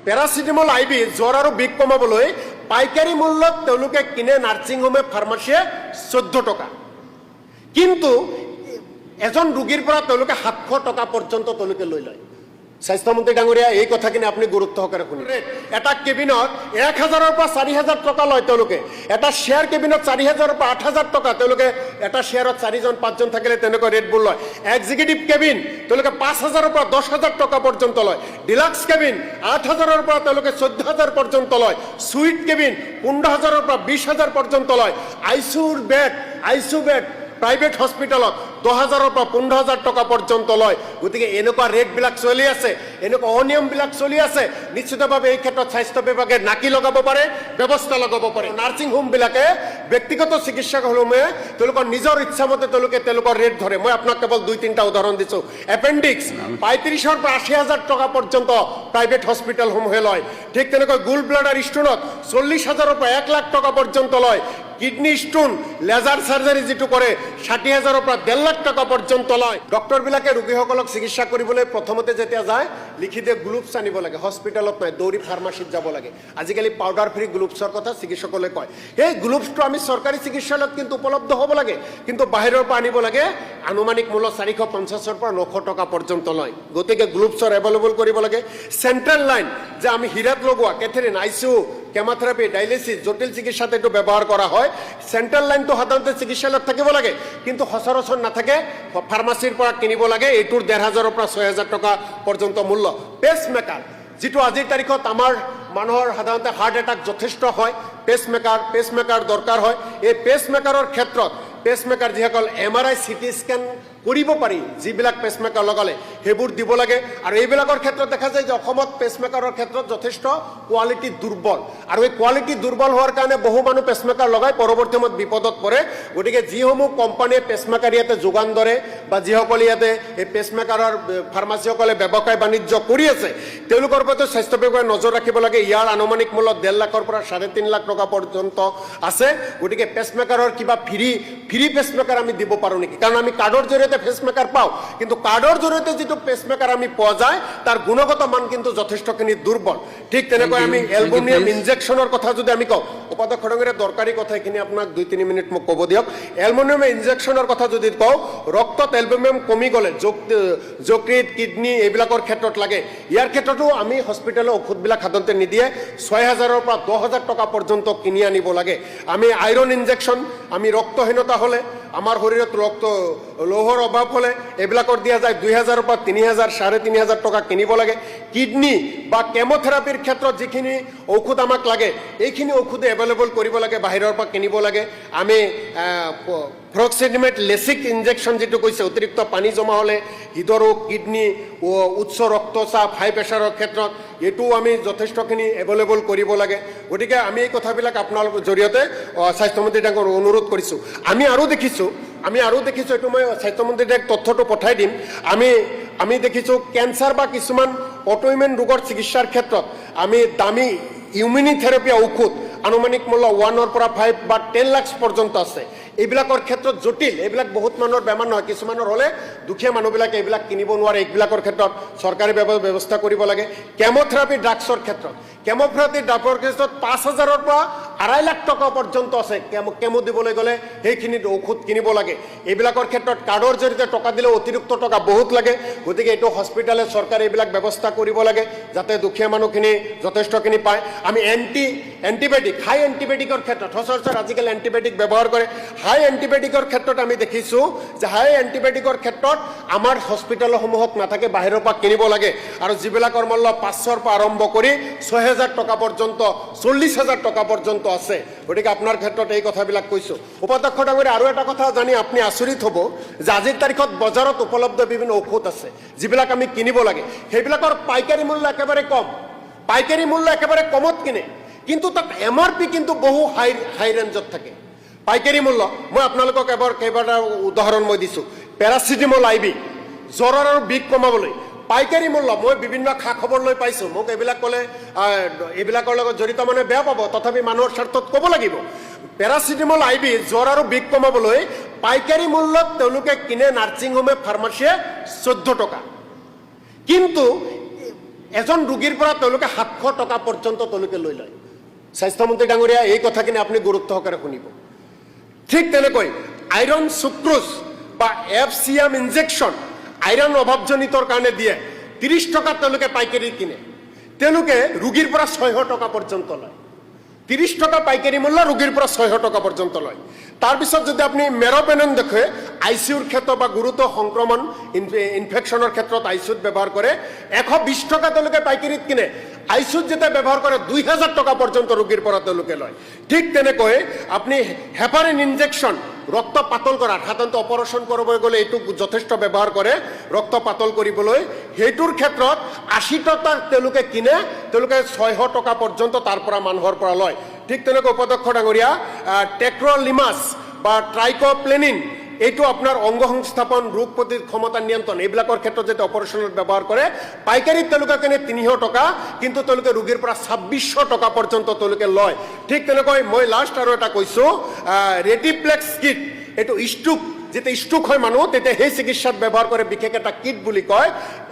Paracetamol IB জ্বৰ আৰু বিষ কমাবলৈ পাইকাৰী মূল্যত তেওঁলোকে কিনে নাৰ্ছিং হোমে ফাৰ্মাচীয়ে 14 টকা, কিন্তু এজন ৰোগীৰ পৰা তেওঁলোকে 700 টকা পৰ্যন্ত তেওঁলোকে লৈ লয়। স্বাস্থ্যমন্ত্ৰী ডাঙৰীয়া এই কথাখিনি আপুনি গুৰুত্ব সহকাৰে শুনিব। এটা কেবিনত 1000-ৰ পৰা 4000 টকা লয় তেওঁলোকে, এটা শ্বেয়াৰ কেবিনত 4000-ৰ পৰা 8000 টকা, তেওঁলোকে এটা শ্বেয়াৰত 4জন 5জন থাকিলে তেনেকুৱা ৰেটবোৰ লয়। এক্সিকিউটিভ কেবিন তেওঁলোকে 5000-ৰ পৰা 10000 টকা পৰ্যন্ত লয়, ডিলাক্স কেবিন 8000-ৰ পৰা তেওঁলোকে 14000 পৰ্যন্ত লয়, সুইট কেবিন 15000-ৰ পৰা 20000 পৰ্যন্ত লয়, আইচিইউ বেড প্ৰাইভেট হস্পিটেলত 10000-ৰ পৰা 15000 টকা পৰ্যন্ত লয়। গতিকে এনেকুৱা ৰেটবিলাক চলি আছে, এনেকুৱা অনিয়মবিলাক চলি আছে। নিশ্চিতভাৱে এই ক্ষেত্ৰত স্বাস্থ্য বিভাগে নাকি লগাব পাৰে, ব্যৱস্থা লগাব পাৰে। নাৰ্ছিং হোমবিলাকে ব্যক্তিগত চিকিৎসকসমূহে তেওঁলোকৰ নিজৰ ইচ্ছামতে তেওঁলোকৰ ৰেট ধৰে। মই আপোনাক কেৱল 2-3টা উদাহৰণ দিছোঁ। এপেণ্ডিক্স 35,000-ৰ পৰা 80,000 টকা পৰ্যন্ত প্ৰাইভেট হস্পিটেলসমূহে লয়। ঠিক তেনেকৈ গোল্ড ব্লাডাৰ ষ্ট'নত 40,000-ৰ পৰা 1 লাখ টকা পৰ্যন্ত লয়। কিডনি ষ্টোন লেজাৰ চাৰ্জাৰী যিটো কৰে 60,000-ৰ পৰা 1.5 লাখ টকা পৰ্যন্ত লয়। ডক্টৰবিলাকে ৰোগীসকলক চিকিৎসা কৰিবলৈ প্ৰথমতে যেতিয়া যায় লিখি দিয়ে গ্লুভছ আনিব লাগে, হস্পিটেলত নাই, দৌৰি ফাৰ্মাচীত যাব লাগে। আজিকালি পাউডাৰ ফ্ৰী গ্লুভছৰ কথা চিকিৎসকলে কয়। সেই গ্লুভছটো আমি চৰকাৰী চিকিৎসালয়ত কিন্তু উপলব্ধ হ'ব লাগে, কিন্তু বাহিৰৰ পৰা আনিব লাগে। আনুমানিক মূল্য 450-ৰ পৰা 900 টকা পৰ্যন্ত লয়। গতিকে গ্লুভছৰ এভেইলেবল কৰিব লাগে। চেণ্ট্ৰেল লাইন যে আমি হীৰাত লগোৱা কেথেৰিন, আইচিইউ, কেমোথেৰাপি, ডায়ালিচিছ, জটিল চিকিৎসাত এইটো ব্যৱহাৰ কৰা হয়। চেণ্ট্ৰেল লাইনটো সাধাৰণতে চিকিৎসালয়ত থাকিব লাগে, কিন্তু সচৰাচৰ নাথাকে, ফাৰ্মাচীৰ পৰা কিনিব লাগে। এইটোৰ 1500-ৰ পৰা 6000 টকা পৰ্যন্ত মূল্য। পেচমেকাৰ যিটো আজিৰ তাৰিখত আমাৰ মানুহৰ সাধাৰণতে হাৰ্ট এটাক যথেষ্ট হয়, পেচমেকাৰ দৰকাৰ হয়। এই পেচমেকাৰৰ ক্ষেত্ৰত পেচমেকাৰ যিসকল MRI CT স্কেন কৰিব পাৰি, যিবিলাক পেচমেকাৰ লগালে সেইবোৰ দিব লাগে। আৰু এইবিলাকৰ ক্ষেত্ৰত দেখা যায় যে অসমত পেচমেকাৰৰ ক্ষেত্ৰত যথেষ্ট কোৱালিটি দুৰ্বল, আৰু এই কোৱালিটি দুৰ্বল হোৱাৰ কাৰণে বহু মানুহ পেচমেকাৰ লগাই পৰৱৰ্তী সময়ত বিপদত পৰে। গতিকে যিসমূহ কোম্পানীয়ে পেচমেকাৰ ইয়াতে যোগান ধৰে বা যিসকলে ইয়াতে এই পেচমেকাৰৰ ফাৰ্মাচীসকলে ব্যৱসায় বাণিজ্য কৰি আছে, তেওঁলোকৰ ওপৰতো স্বাস্থ্য বিভাগে নজৰ ৰাখিব লাগে। ইয়াৰ আনুমানিক মূল্য 1.5 লাখৰ পৰা 3.5 লাখ টকা পৰ্যন্ত আছে। গতিকে পেচমেকাৰৰ কিবা ফ্ৰী পেচমেকাৰ আমি দিব পাৰোঁ নেকি? কাৰণ আমি কাৰ্ডৰ জৰিয়তে পেচমেকাৰ পাওঁ, কিন্তু কাৰ্ডৰ জৰিয়তে যিটো পেচমেকাৰ আমি পোৱা যায় তাৰ গুণগত মান কিন্তু যথেষ্টখিনি দুৰ্বল। ঠিক তেনেকৈ আমি এলবুমিয়াম ইনজেকশ্যনৰ কথা যদি আমি কওঁ, উপাধ্যক্ষ ডাঙৰীয়া দৰকাৰী কথা, এইখিনি আপোনাক 2-3 মিনিট মোক ক'ব দিয়ক। এলবুমিয়াম ইনজেকশ্যনৰ কথা যদি কওঁ, ৰক্তত এলবুমিয়াম কমি গ'লে যকৃত, কিডনি এইবিলাকৰ ক্ষেত্ৰত লাগে। ইয়াৰ ক্ষেত্ৰতো আমি হস্পিটেলৰ ঔষধবিলাক সাধাৰণতে নিদিয়ে, 6000-ৰ পৰা 10,000 টকা পৰ্যন্ত কিনি আনিব লাগে। আমি আইৰণ ইনজেকশ্যন, আমি ৰক্তহীনতা হ'লে, আমাৰ শৰীৰত লৌহৰ অভাৱ হ'লে এইবিলাকৰ দিয়া যায় 2000-ৰ পৰা 3000, 3500 টকা কিনিব লাগে। কিডনি বা কেমোথেৰাপিৰ ক্ষেত্ৰত যিখিনি ঔষধ আমাক লাগে, এইখিনি ঔষধে এভেইলেবল কৰিব লাগে, বাহিৰৰ পৰা কিনিব লাগে। আমি ফ্ৰক্সিডিমেট লেচিক ইনজেকশ্যন যিটো কৈছে, অতিৰিক্ত পানী জমা হ'লে হৃদৰোগ, কিডনি, উচ্চ ৰক্তচাপ, হাই প্ৰেছাৰৰ ক্ষেত্ৰত এইটোও আমি যথেষ্টখিনি এভেইলেবল কৰিব লাগে। গতিকে আমি এই কথাবিলাক আপোনালোকৰ জৰিয়তে স্বাস্থ্যমন্ত্ৰী ডাঙৰীয়াক অনুৰোধ কৰিছোঁ। আমি আৰু দেখিছোঁ, এইটো মই স্বাস্থ্যমন্ত্ৰী ডাঙৰীয়াক তথ্যটো পঠাই দিম। আমি দেখিছোঁ কেঞ্চাৰ বা কিছুমান অট'ইমিউন ৰোগৰ চিকিৎসাৰ ক্ষেত্ৰত আমি দামী ইমিউনিথেৰাপি ঔষধ আনুমানিক মূল্য 1-ৰ পৰা 5 বা 10 লাখ পৰ্যন্ত আছে। এইবিলাকৰ ক্ষেত্ৰত জটিল, এইবিলাক বহুত মানুহৰ বেমাৰ নহয়, কিছুমানৰ হ'লে দুখীয়া মানুহবিলাকে এইবিলাক কিনিব নোৱাৰে। এইবিলাকৰ ক্ষেত্ৰত চৰকাৰী ব্যৱস্থা কৰিব লাগে। কেমোথেৰাপি ড্ৰাগছৰ ক্ষেত্ৰত 5000-ৰ পৰা 2.5 লাখ টকা পৰ্যন্ত আছে। কেমো দিবলৈ গ'লে সেইখিনি ঔষধ কিনিব লাগে। এইবিলাকৰ ক্ষেত্ৰত কাৰ্ডৰ জৰিয়তে টকা দিলেও অতিৰিক্ত টকা বহুত লাগে। গতিকে এইটো হস্পিটেলে চৰকাৰে এইবিলাক ব্যৱস্থা কৰিব লাগে, যাতে দুখীয়া মানুহখিনি যথেষ্টখিনি পায়। আমি এণ্টিবায়'টিক, হাই এণ্টিবায়'টিকৰ ক্ষেত্ৰত সচৰাচৰ আজিকালি এণ্টিবায়'টিক ব্যৱহাৰ কৰে। হাই এণ্টিবায়'টিকৰ ক্ষেত্ৰত আমি দেখিছোঁ যে হাই এণ্টিবায়'টিকৰ ক্ষেত্ৰত আমাৰ হস্পিটেলসমূহত নাথাকে, বাহিৰৰ পৰা কিনিব লাগে। আৰু যিবিলাকৰ মূল্য 500-ৰ পৰা আৰম্ভ কৰি 6000 টকা পৰ্যন্ত, 40,000 টকা পৰ্যন্ত আছে। গতিকে আপোনাৰ ক্ষেত্ৰত এই কথাবিলাক কৈছোঁ। উপাধ্যক্ষ ডাঙৰীয়া আৰু এটা কথা জানি আপুনি আচৰিত হ'ব যে আজিৰ তাৰিখত বজাৰত উপলব্ধ বিভিন্ন ঔষধ আছে যিবিলাক আমি কিনিব লাগে, সেইবিলাকৰ পাইকাৰী মূল্য একেবাৰে কম, পাইকাৰী মূল্য একেবাৰে কমত কিনে, কিন্তু তাত MRP কিন্তু বহু হাই ৰেঞ্জত থাকে। পাইকাৰী মূল্য মই আপোনালোকক কেইবাটা উদাহৰণ মই দিছোঁ। পেৰাচিটামল আইবি জ্বৰ আৰু বিষ কমাবলৈ পাইকাৰী মূল্য, মই বিভিন্ন খা খবৰ লৈ পাইছোঁ। মোক এইবিলাক ক'লে এইবিলাকৰ লগত জড়িত মানুহে বেয়া পাব, তথাপি মানুহৰ স্বাৰ্থত ক'ব লাগিব। পেৰাচিটামল আইবি জ্বৰ আৰু বিষ কমাবলৈ পাইকাৰী মূল্যত তেওঁলোকে কিনে নাৰ্ছিং হোমে ফাৰ্মাচীয়ে 14 টকা, কিন্তু এজন ৰোগীৰ পৰা তেওঁলোকে 700 টকা পৰ্যন্ত তেওঁলোকে লৈ লয়। স্বাস্থ্যমন্ত্ৰী ডাঙৰীয়া, এই কথাখিনি আপুনি গুৰুত্ব সহকাৰে শুনিব। ঠিক তেনেকৈ আইৰণ সুক্ৰোজ বা FCM ইনজেকশ্যন আইৰণ অভাৱজনিতৰ কাৰণে দিয়ে, 30 টকা তেওঁলোকে পাইকাৰী কিনে, তেওঁলোকে ৰোগীৰ পৰা 600 টকা পৰ্যন্ত লয়। 30 টকা পাইকাৰী মূল্য, ৰোগীৰ পৰা 600 টকা পৰ্যন্ত লয়। তাৰপিছত যদি আপুনি মেৰপেনন দেখে ICUৰ ক্ষেত্ৰত বা গুৰুতৰ সংক্ৰমণ ইনফেকশ্যনৰ ক্ষেত্ৰত ICUত ব্যৱহাৰ কৰে, 120 টকা তেওঁলোকে পাইকাৰীত কিনে, ICUত যেতিয়া ব্যৱহাৰ কৰে 2000 টকা পৰ্যন্ত ৰোগীৰ পৰা তেওঁলোকে লয়। ঠিক তেনেকৈ আপুনি হেপাৰিন ইনজেকশ্যন ৰক্ত পাতল কৰা, সাধাৰণতে অপাৰেশ্যন কৰিবলৈ গ'লে এইটো যথেষ্ট ব্যৱহাৰ কৰে ৰক্ত পাতল কৰিবলৈ, সেইটোৰ ক্ষেত্ৰত 80 টকা তেওঁলোকে কিনে, তেওঁলোকে 600 টকা পৰ্যন্ত তাৰ পৰা মানুহৰ পৰা লয়। ঠিক তেনেকৈ উপাধ্যক্ষ ডাঙৰীয়া টেক্ৰলিমাছ বা ট্ৰাইকোপ্লেনিন, এইটো আপোনাৰ অংগ সংস্থাপন, ৰোগ প্ৰতিৰোধ ক্ষমতা নিয়ন্ত্ৰণ, এইবিলাকৰ ক্ষেত্ৰত যেতিয়া অপাৰেশ্যনত ব্যৱহাৰ কৰে, পাইকাৰীত তেওঁলোকে কিনে 300 টকা, কিন্তু তেওঁলোকে ৰোগীৰ পৰা 2600 টকা পৰ্যন্ত তেওঁলোকে লয়। ঠিক তেনেকৈ মই লাষ্ট আৰু এটা কৈছোঁ, ৰেটিপ্লেক্স কিট, এইটো ষ্ট্ৰোক, যেতিয়া ষ্ট্ৰোক হয় মানুহ তেতিয়া সেই চিকিৎসাত ব্যৱহাৰ কৰে, বিশেষ এটা কিট বুলি কয়।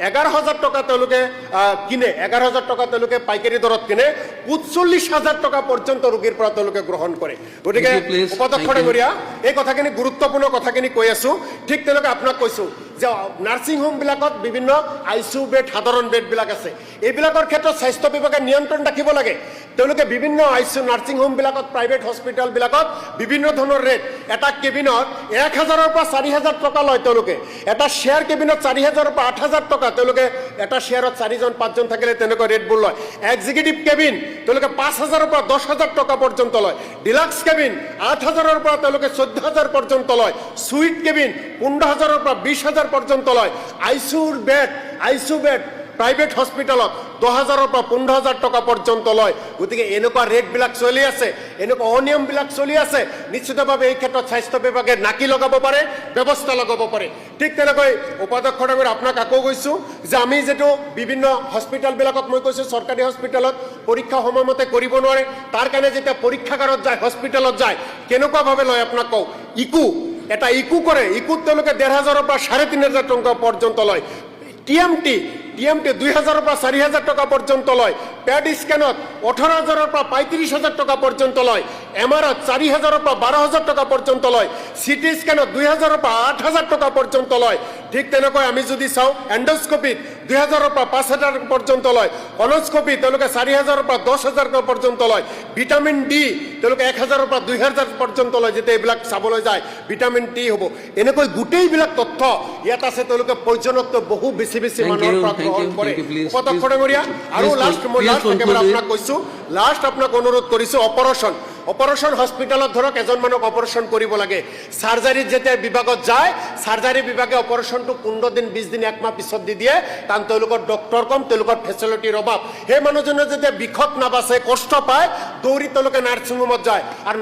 11,000 টকা তেওঁলোকে কিনে, 11,000 টকা তেওঁলোকে পাইকাৰী দৰত কিনে, 45,000 টকা পৰ্যন্ত ৰোগীৰ পৰা তেওঁলোকে গ্ৰহণ কৰে। গতিকে উপাধ্যক্ষ ডাঙৰীয়া, এই কথাখিনি গুৰুত্বপূৰ্ণ কথাখিনি কৈ আছো। ঠিক তেনেকৈ আপোনাক কৈছোঁ যে নাৰ্ছিং হোমবিলাকত বিভিন্ন ICU বেড, সাধাৰণ বেডবিলাক আছে, এইবিলাকৰ ক্ষেত্ৰত স্বাস্থ্য বিভাগে নিয়ন্ত্ৰণ ৰাখিব লাগে। তেওঁলোকে বিভিন্ন ICU নাৰ্ছিং হোমবিলাকত, প্ৰাইভেট হস্পিটেলবিলাকত বিভিন্ন ধৰণৰ ৰেট, এটা কেবিনত 1,000-ৰ পৰা 4,000 টকা লয় তেওঁলোকে, এটা শ্বেয়াৰ কেবিনত 4,000-ৰ পৰা 8,000 টকা, তেওঁলোকে এটা শ্বেয়াৰত 4জন 5জন থাকিলে তেনেকুৱা ৰেটবোৰ লয়। এক্সিকিউটিভ কেবিন তেওঁলোকে 5,000-ৰ পৰা 10,000 টকা পৰ্যন্ত লয়, ডিলাক্স কেবিন 8,000-ৰ পৰা তেওঁলোকে 14,000 পৰ্যন্ত লয়, সুইট কেবিন 15,000-ৰ পৰা 20,000 পৰ্যন্ত লয়, ICU বেড প্ৰাইভেট হস্পিটেলত 10,000-ৰ পৰা 15,000 টকা পৰ্যন্ত লয়। গতিকে এনেকুৱা ৰেটবিলাক চলি আছে, এনেকুৱা অনিয়মবিলাক চলি আছে। নিশ্চিতভাৱে এই ক্ষেত্ৰত স্বাস্থ্য বিভাগে নাকি লগাব পাৰে, ব্যৱস্থা লগাব পাৰে। ঠিক তেনেকৈ উপাধ্যক্ষ ডাঙৰীয়া, আপোনাক আকৌ কৈছোঁ যে আমি যিটো বিভিন্ন হস্পিটেলবিলাকত, মই কৈছোঁ চৰকাৰী হস্পিটেলত পৰীক্ষা সময়মতে কৰিব নোৱাৰে, তাৰ কাৰণে যেতিয়া পৰীক্ষাগাৰত যায়, হস্পিটেলত যায়, কেনেকুৱাভাৱে লয় আপোনাক কওঁ। এটা ইকো কৰে, ইকোত তেওঁলোকে 1,500-ৰ পৰা 3,500 টকা পৰ্যন্ত লয়। TMT 2,000-ৰ পৰা 4,000 টকা পৰ্যন্ত লয়। পেড স্কেনত 18,000-ৰ পৰা 35,000 টকা পৰ্যন্ত লয়। MRত 4,000-ৰ পৰা 12,000 টকা পৰ্যন্ত লয়। CT স্কেনত 2,000-ৰ পৰা 8,000 টকা পৰ্যন্ত লয়। ঠিক তেনেকৈ আমি যদি চাওঁ, এণ্ডস্কোপিত 2,000-ৰ পৰা 5,000 পৰ্যন্ত লয়। কলস্কোপি তেওঁলোকে 4,000-ৰ পৰা 10,000 পৰ্যন্ত লয়। ভিটামিন D তেওঁলোকে 1,000-ৰ পৰা 2,000 পৰ্যন্ত লয়। যেতিয়া এইবিলাক চাবলৈ যায় ভিটামিন D হ'ব। এনেকৈ গোটেইবিলাক তথ্য ইয়াত আছে, তেওঁলোকে প্ৰয়োজনতকৈ বহু বেছি মানুহৰ পৰা গ্ৰহণ কৰে। উপাধ্যক্ষ ডাঙৰীয়া, আৰু লাষ্ট একেবাৰে আপোনাক কৈছোঁ, লাষ্ট আপোনাক অনুৰোধ কৰিছোঁ, অপাৰেশ্যন হস্পিটেলত ধৰক এজন মানুহক অপাৰেশ্যন কৰিব লাগে, চাৰ্জাৰীত যেতিয়া বিভাগত যায়, চাৰ্জাৰী বিভাগে অপাৰেশ্যনটো 15 দিন 20 দিন 1 মাহ পিছত দি দিয়ে, কাৰণ তেওঁলোকৰ ডক্টৰ কম, তেওঁলোকৰ ফেচিলিটিৰ অভাৱ। সেই মানুহজনে যেতিয়া বিষত নাবাচে, কষ্ট পায়, দৌৰি তেওঁলোকে নাৰ্ছিং হোমত যায়। আৰু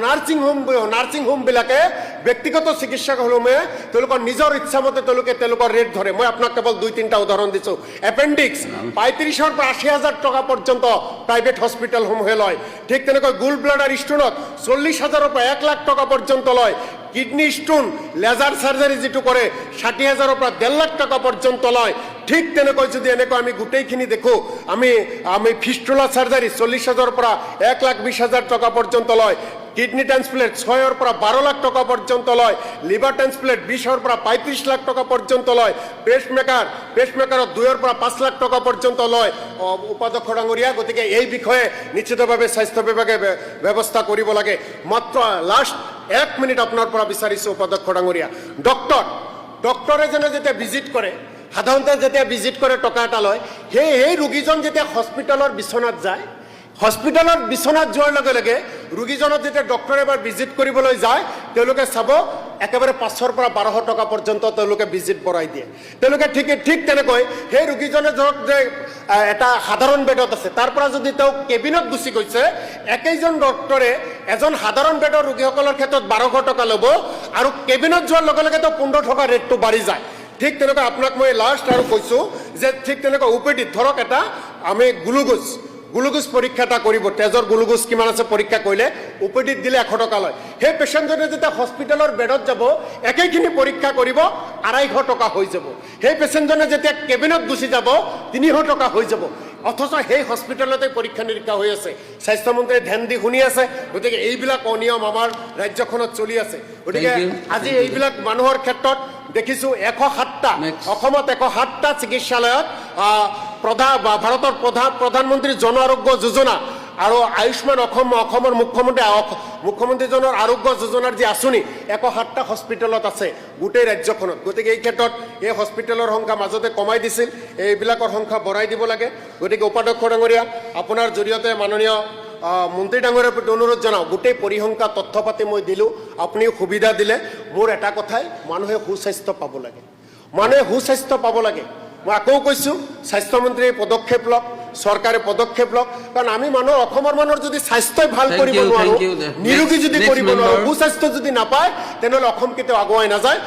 নাৰ্ছিং হোমবিলাকে, ব্যক্তিগত চিকিৎসকসমূহে তেওঁলোকৰ নিজৰ ইচ্ছামতে তেওঁলোকৰ ৰেট ধৰে। মই আপোনাক কেৱল 2-3টা উদাহৰণ দিছোঁ। এপেণ্ডিক্স 35,000-ৰ পৰা 80,000 টকা পৰ্যন্ত প্ৰাইভেট হস্পিটেলসমূহে লয়। ঠিক তেনেকৈ গোল্ড ব্লাডাৰ ষ্ট'নত 40,000-ৰ পৰা 1 লাখ টকা পৰ্যন্ত লয়। কিডনি ষ্টোন লেজাৰ চাৰ্জাৰী যিটো কৰে 60,000-ৰ পৰা 1.5 লাখ টকা পৰ্যন্ত লয়। ঠিক তেনেকৈ যদি এনেকৈ আমি গোটেইখিনি দেখোঁ, আমি ফিস্টুলা চাৰ্জাৰী 40,000-ৰ পৰা 1,20,000 টকা পৰ্যন্ত লয়। কিডনি ট্ৰান্সপ্লেট 6-ৰ পৰা 12 লাখ টকা পৰ্যন্ত লয়। লিভাৰ ট্ৰান্সপ্লেট 20-ৰ পৰা 35 লাখ টকা পৰ্যন্ত লয়। পেচমেকাৰত 2-ৰ পৰা 5 লাখ টকা পৰ্যন্ত লয়। উপাধ্যক্ষ ডাঙৰীয়া, গতিকে এই বিষয়ে নিশ্চিতভাৱে স্বাস্থ্য বিভাগে ব্যৱস্থা কৰিব লাগে। মাত্ৰ লাষ্ট 1 মিনিট আপোনাৰ পৰা বিচাৰিছোঁ উপাধ্যক্ষ ডাঙৰীয়া। ডক্টৰ এজনে যেতিয়া ভিজিট কৰে, সাধাৰণতে যেতিয়া ভিজিট কৰে টকা এটা লয়। সেই ৰোগীজন যেতিয়া হস্পিটেলৰ বিচনাত যায়, হস্পিটেলত বিচনাত যোৱাৰ লগে লগে ৰোগীজনক যেতিয়া ডক্টৰে এবাৰ ভিজিট কৰিবলৈ যায়, তেওঁলোকে চাব একেবাৰে 500-ৰ পৰা 1,200 টকা পৰ্যন্ত তেওঁলোকে ভিজিট বঢ়াই দিয়ে। তেওঁলোকে ঠিক তেনেকৈ সেই ৰোগীজনে ধৰক যে এটা সাধাৰণ বেডত আছে, তাৰ পৰা যদি তেওঁ কেবিনত গুচি গৈছে, একেইজন ডক্টৰে এজন সাধাৰণ বেডৰ ৰোগীসকলৰ ক্ষেত্ৰত 1,200 টকা ল'ব, আৰু কেবিনত যোৱাৰ লগে লগে তেওঁ 15 টকা ৰেটটো বাঢ়ি যায়। ঠিক তেনেকৈ আপোনাক মই লাষ্ট আৰু কৈছোঁ যে ঠিক তেনেকৈ OPD-ত ধৰক এটা আমি গ্লুকোজ পৰীক্ষা এটা কৰিব, তেজৰ গ্লুকোজ কিমান আছে পৰীক্ষা কৰিলে OPD-ত দিলে 100 টকা লয়। সেই পেচেণ্টজনে যেতিয়া হস্পিটেলৰ বেডত যাব, একেইখিনি পৰীক্ষা কৰিব, 250 টকা হৈ যাব। সেই পেচেণ্টজনে যেতিয়া কেবিনত গুচি যাব, 300 টকা হৈ যাব। অথচ সেই হস্পিটেলতে পৰীক্ষা নিৰীক্ষা হৈ আছে স্বাস্থ্যমন্ত্ৰীয়ে ধ্যান দি শুনি আছে গতিকে এইবিলাক অনিয়ম আমাৰ ৰাজ্যখনত চলি আছে গতিকে আজি এইবিলাক মানুহৰ ক্ষেত্ৰত দেখিছো 107টা অসমত 107টা চিকিৎসালয়ত ভাৰতৰ প্ৰধানমন্ত্ৰী জন আৰোগ্য যোজনা আৰু আয়ুষ্মান অসমৰ মুখ্যমন্ত্ৰীজনৰ আৰোগ্য যোজনাৰ যি আঁচনি 107টা হস্পিটেলত আছে গোটেই ৰাজ্যখনত গতিকে এই ক্ষেত্ৰত এই হস্পিটেলৰ সংখ্যা মাজতে কমাই দিছিল এইবিলাকৰ সংখ্যা বঢ়াই দিব লাগে গতিকে উপাধ্যক্ষ ডাঙৰীয়া আপোনাৰ জৰিয়তে মাননীয় মন্ত্ৰী ডাঙৰীয়াৰ প্ৰতি অনুৰোধ জনাওঁ গোটেই পৰিসংখ্যা তথ্য পাতি মই দিলোঁ আপুনিও সুবিধা দিলে মোৰ এটা কথাই মানুহে সুস্বাস্থ্য পাব লাগে মই আকৌ কৈছোঁ স্বাস্থ্যমন্ত্ৰীয়ে পদক্ষেপ লওক চৰকাৰে পদক্ষেপ লওক কাৰণ আমি অসমৰ মানুহৰ যদি স্বাস্থ্যই ভাল কৰিব নোৱাৰোঁ নিৰোগী যদি কৰিব নোৱাৰোঁ সুস্বাস্থ্য যদি নাপায় তেনেহ'লে অসম কেতিয়াও আগুৱাই নাযায়